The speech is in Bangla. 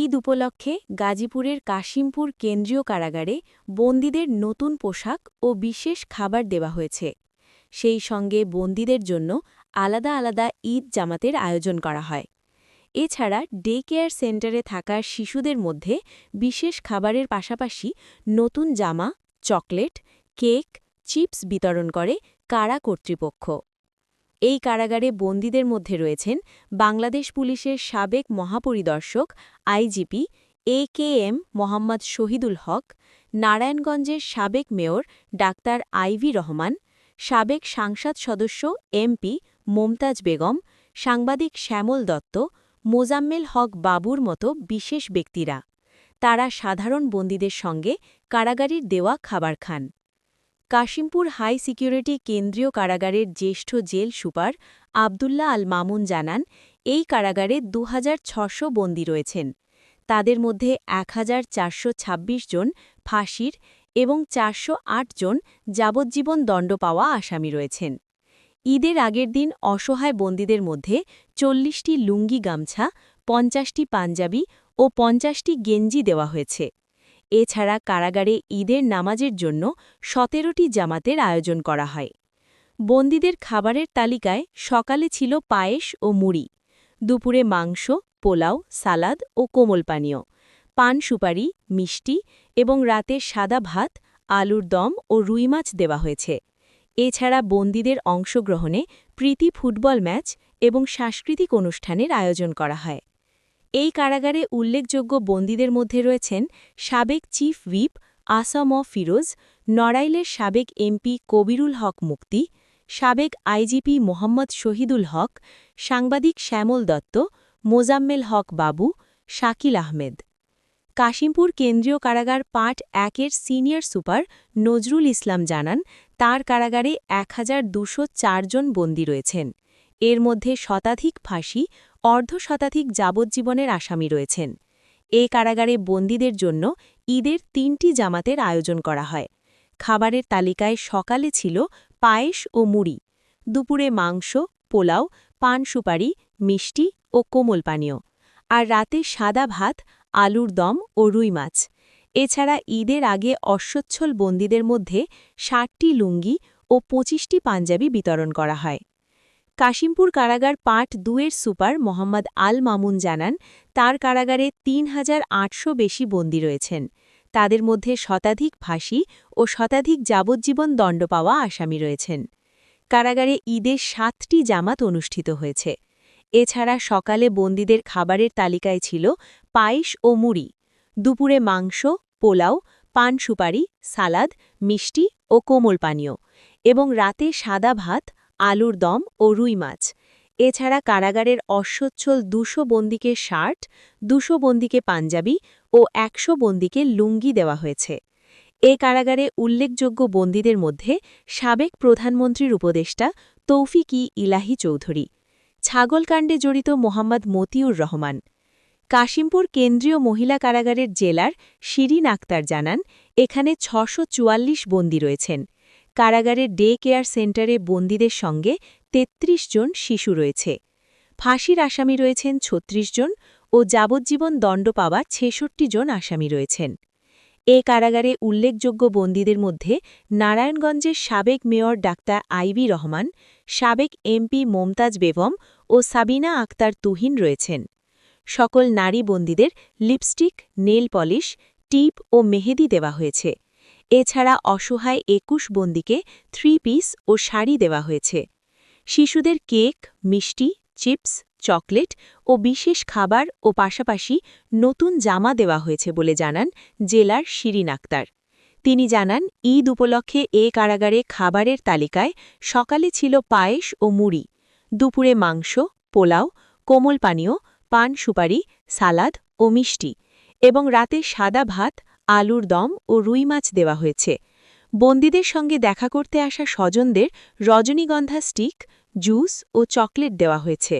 ঈদ উপলক্ষে গাজীপুরের কাশিমপুর কেন্দ্রীয় কারাগারে বন্দীদের নতুন পোশাক ও বিশেষ খাবার দেওয়া হয়েছে। সেই সঙ্গে বন্দীদের জন্য আলাদা আলাদা ঈদ জামাতের আয়োজন করা হয়। এছাড়া ডে কেয়ার সেন্টারে থাকা শিশুদের মধ্যে বিশেষ খাবারের পাশাপাশি নতুন জামা, চকলেট, কেক, চিপস বিতরণ করে কারা কর্তৃপক্ষ। এই কারাগারে বন্দীদের মধ্যে রয়েছেন বাংলাদেশ পুলিশের সাবেক মহাপরিদর্শক আইজিপি একেএম মোহাম্মদ শহীদুল হক, নারায়ণগঞ্জের সাবেক মেয়র ডাক্তার আইভি রহমান, সাবেক সংসদ সদস্য এমপি মমতাজ বেগম, সাংবাদিক শ্যামল দত্ত, মোজাম্মেল হক বাবুর মতো বিশেষ ব্যক্তিরা। তারা সাধারণ বন্দীদের সঙ্গে কারাগারের দেওয়া খাবার খান। কাশিমপুর হাই সিকিউরিটি কেন্দ্রীয় কারাগারের জ্যেষ্ঠ জেল সুপার আবদুল্লাহ আল মামুন জানান, এই কারাগারে ২৬০০ বন্দী রয়েছেন। তাদের মধ্যে ১৪২৬ জন ফাঁসির এবং ৪০৮ জন যাবজ্জীবন দণ্ড পাওয়া আসামি রয়েছেন। ঈদের আগের দিন অসহায় বন্দীদের মধ্যে ৪০টি লুঙ্গি গামছা, ৫০টি পাঞ্জাবি ও ৫০টি গেঞ্জি দেওয়া হয়েছে। এছাড়া কারাগারে ঈদের নামাজের জন্য ১৭টি জামাতের আয়োজন করা হয়। বন্দীদের খাবারের তালিকায় সকালে ছিল পায়েস ও মুড়ি, দুপুরে মাংস, পোলাও, সালাদ ও কোমল পানীয়, পান সুপারি, মিষ্টি এবং রাতে সাদা ভাত, আলুর দম ও রুই মাছ দেওয়া হয়েছে। এছাড়া বন্দীদের অংশগ্রহণে প্রীতি ফুটবল ম্যাচ এবং সাংস্কৃতিক অনুষ্ঠানের আয়োজন করা হয়। এই কারাগারে উল্লেখযোগ্য বন্দীদের মধ্যে রয়েছেন সাবেক চিফ হুইপ আসম ফিরোজ, নড়াইলের সাবেক এমপি কবিরুল হক মুক্তি, সাবেক আইজিপি মোহাম্মদ শহীদুল হক, সাংবাদিক শ্যামল দত্ত, মোজাম্মেল হক বাবু, শাকিল আহমেদ। কাশিমপুর কেন্দ্রীয় কারাগার part ১-এর senior super Nazrul Islam জানান, তার কারাগারে ১২০৪ জন বন্দী রয়েছেন। এর মধ্যে শতাধিক ফাঁসি, অর্ধশতাধিক যাবজ্জীবনের আসামি রয়েছেন। এ কারাগারে বন্দীদের জন্য ঈদের ৩টি জামাতের আয়োজন করা হয়। খাবারের তালিকায় সকালে ছিল পায়েস ও মুড়ি, দুপুরে মাংস, পোলাও, পান সুপারি, মিষ্টি ও কোমল পানীয়, আর রাতে সাদা ভাত, আলুর দম ও রুই মাছ। এছাড়া ঈদের আগে অস্বচ্ছল বন্দীদের মধ্যে ৬০টি লুঙ্গি ও ২৫টি পাঞ্জাবি বিতরণ করা হয়। কাশিমপুর কারাগার পার্ট ২-এর সুপার মোহাম্মদ আল মামুন জানান, তার কারাগারে ৩৮০০ বেশি বন্দী রয়েছেন। তাদের মধ্যে শতাধিক ফাঁসি ও শতাধিক যাবজ্জীবন দণ্ড পাওয়া আসামি রয়েছেন। কারাগারে ঈদের ৭টি জামাত অনুষ্ঠিত হয়েছে। এছাড়া সকালে বন্দীদের খাবারের তালিকায় ছিল পায়েস ও মুড়ি, দুপুরে মাংস, পোলাও, পান সুপারি, সালাদ, মিষ্টি ও কোমল পানীয় এবং রাতে সাদা ভাত, আলুর দম ও রুই মাছ। এছাড়া কারাগারের অস্বচ্ছল ২০০ বন্দীকে শার্ট, ২০০ বন্দীকে পাঞ্জাবি ও ১০০ বন্দীকে লুঙ্গি দেওয়া হয়েছে। এ কারাগারে উল্লেখযোগ্য বন্দীদের মধ্যে সাবেক প্রধানমন্ত্রীর উপদেষ্টা তৌফিক-ই ইলাহী চৌধুরী, ছাগলকাণ্ডে জড়িত মোহাম্মদ মতিউর রহমান। কাশিমপুর কেন্দ্রীয় মহিলা কারাগারের জেলার শিরিন আক্তার জানান, এখানে ৬৪৪ বন্দী রয়েছেন। কারাগারের ডে কেয়ার সেন্টারে বন্দীদের সঙ্গে ৩৩ জন শিশু রয়েছে। ফাঁসির আসামি রয়েছেন ৩৬ জন ও যাবজ্জীবন দণ্ড পাওয়া ৬৬ জন আসামি রয়েছেন। এ কারাগারে উল্লেখযোগ্য বন্দীদের মধ্যে নারায়ণগঞ্জের সাবেক মেয়র ডাক্তার আইভি রহমান, সাবেক এমপি মমতাজ বেগম ও সাবিনা আক্তার তুহিন রয়েছেন। সকল নারী বন্দীদের লিপস্টিক, নেল পলিশ, টিপ ও মেহেদি দেওয়া হয়েছে। এছাড়া অসহায় ২১ বন্দীকে 3 পিস ও শাড়ি দেওয়া হয়েছে। শিশুদের কেক, মিষ্টি, চিপস, চকলেট ও বিশেষ খাবার ও পাশাপাশি নতুন জামা দেওয়া হয়েছে বলে জানান জেলার শিরিন আক্তার। তিনি জানান, ঈদ উপলক্ষে এ কারাগারে খাবারের তালিকায় সকালে ছিল পায়েস ও মুড়ি, দুপুরে মাংস, পোলাও, কোমল পানীয়, পান সুপারি, সালাদ ও মিষ্টি এবং রাতে সাদা ভাত, আলুর দম ও রুই মাছ দেওয়া হয়েছে। বন্দীদের সঙ্গে দেখা করতে আসা স্বজনদের রজনীগন্ধা স্টিক, জুস ও চকলেট দেওয়া হয়েছে।